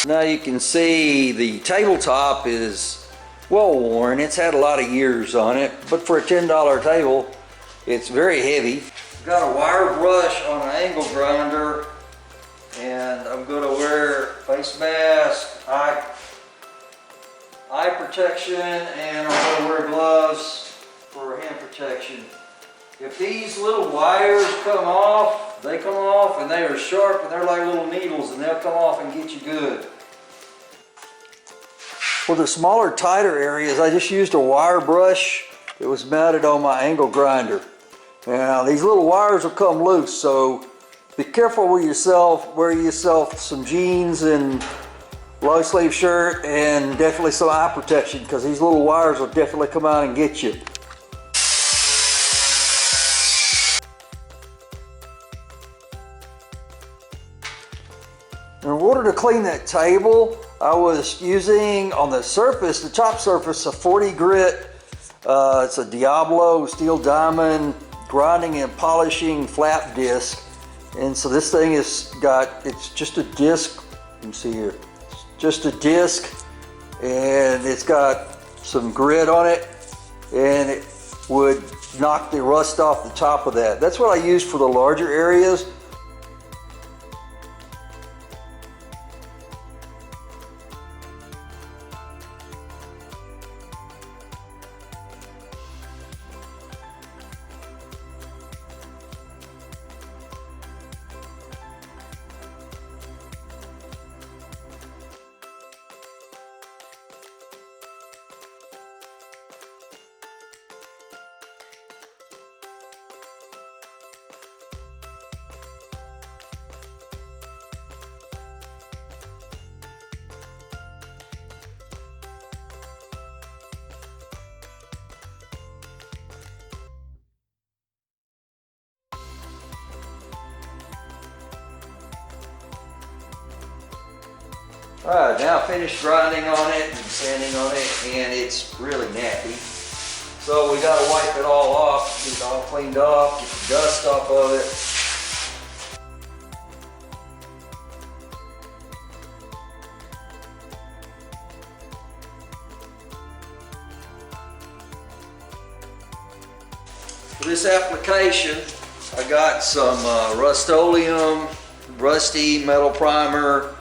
Now you can see the tabletop is well worn. It's had a lot of years on it, but for a $10 table, it's very heavy. Got a wire brush on an angle grinder, and I'm going to wear face mask, eye protection, and I'm going to wear gloves for hand protection. If these little wires come off, they come off and they are sharp and they're like little needles, and they'll come off and get you good. For the smaller, tighter areas, I just used a wire brush that was mounted on my angle grinder. Now these little wires will come loose, so be careful with yourself. Wear yourself some jeans and low sleeve shirt, and definitely some eye protection, because these little wires will definitely come out and get you. In order to clean that table, I was using on the surface, the top surface, a 40 grit. It's a Diablo steel diamond grinding and polishing flat disc. And so this thing it's just a disc. You can see here, it's just a disc, and it's got some grit on it, and it would knock the rust off the top of that. That's what I use for the larger areas. Alright, now I finished grinding on it and sanding on it, and it's really nappy. So we got to wipe it all off, get it all cleaned off, get the dust off of it. For this application, I got some Rust-Oleum, rusty metal primer,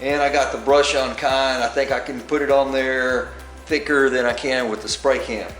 and I got the brush on kind. I think I can put it on there thicker than I can with the spray can.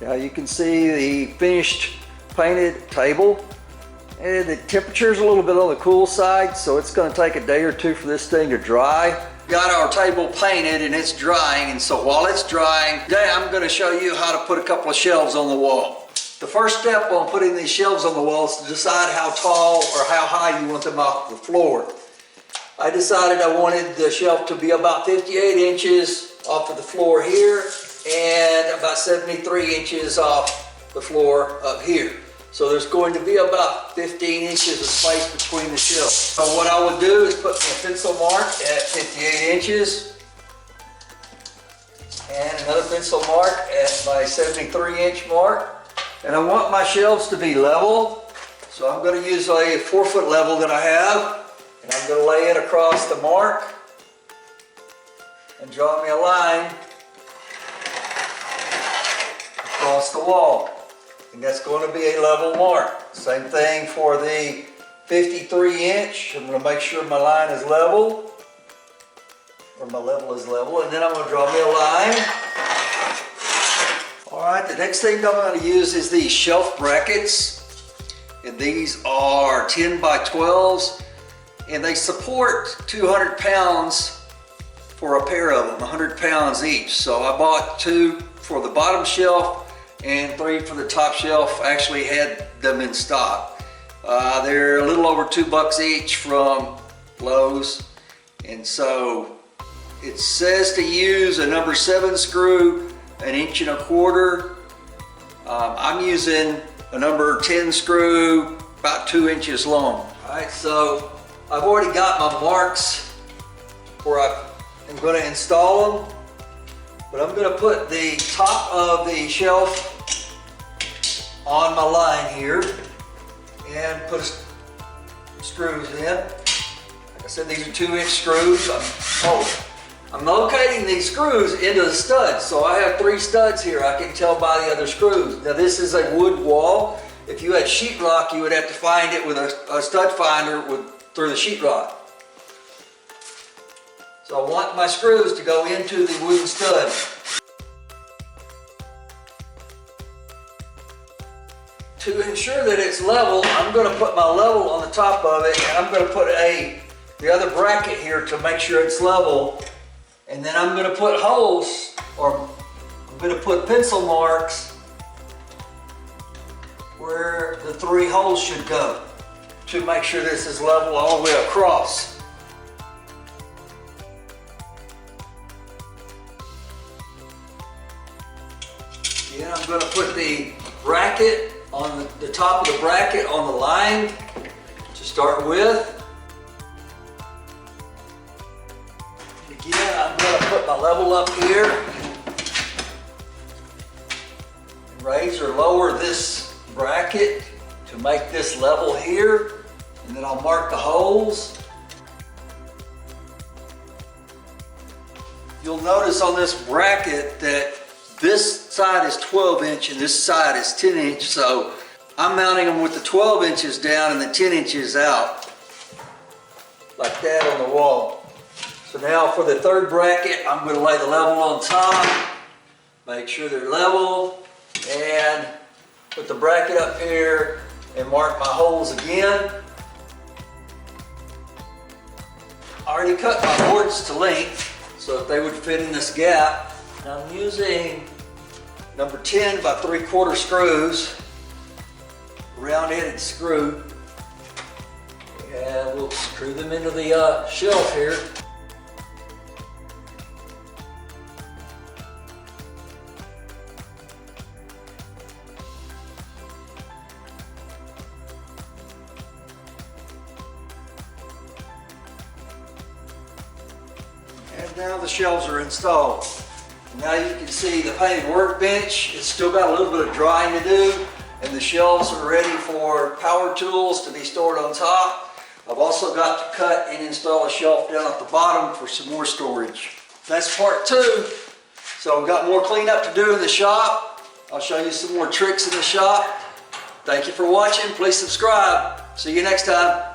Now you can see the finished painted table, and the temperature is a little bit on the cool side, so it's going to take a day or two for this thing to dry. Got our table painted and it's drying, and so while it's drying, today I'm going to show you how to put a couple of shelves on the wall. The first step on putting these shelves on the wall is to decide how tall or how high you want them off the floor. I decided I wanted the shelf to be about 58 inches off of the floor here, and about 73 inches off the floor up here. So there's going to be about 15 inches of space between the shelves. So what I would do is put my pencil mark at 58 inches and another pencil mark at my 73 inch mark. And I want my shelves to be level. So I'm going to use a 4-foot level that I have, and I'm going to lay it across the mark and draw me a line across the wall, and that's going to be a level mark. Same thing for the 53 inch. I'm going to make sure my line is level, or my level is level, and then I'm going to draw me a line All right, the next thing I'm going to use is these shelf brackets. And these are 10 by 12s. And they support 200 pounds for a pair of them, 100 pounds each. So I bought 2 for the bottom shelf and 3 for the top shelf. I actually had them in stock. They're a little over $2 each from Lowe's. And so it says to use a number 7 screw, 1.25 inches. I'm using a number 10 screw, about 2 inches long. All right, so I've already got my marks where I'm going to install them, but I'm going to put the top of the shelf on my line here and put screws in. Like I said, these are 2-inch screws. I'm locating these screws into the studs. So I have 3 studs here. I can tell by the other screws. Now this is a wood wall. If you had sheetrock, you would have to find it with a stud finder through the sheetrock. So I want my screws to go into the wooden stud. To ensure that it's level, I'm going to put my level on the top of it, and I'm going to put the other bracket here to make sure it's level. And then I'm going to put holes, or I'm going to put pencil marks where the 3 holes should go to make sure this is level all the way across. Then I'm going to put the bracket on the top of the bracket on the line to start with. Again, I'm going to put my level up here and raise or lower this bracket to make this level here, and then I'll mark the holes. You'll notice on this bracket that this side is 12 inch and this side is 10 inch, so I'm mounting them with the 12 inches down and the 10 inches out, like that on the wall. So now for the 3rd bracket, I'm going to lay the level on top, make sure they're level, and put the bracket up here and mark my holes again. I already cut my boards to length so that they would fit in this gap. And I'm using number 10 by 3/4 screws, round-headed screw, and we'll screw them into the shelf here. And now the shelves are installed. Now you can see the painted workbench. It's still got a little bit of drying to do, and the shelves are ready for power tools to be stored on top. I've also got to cut and install a shelf down at the bottom for some more storage. That's part 2. So I've got more cleanup to do in the shop. I'll show you some more tricks in the shop. Thank you for watching. Please subscribe. See you next time.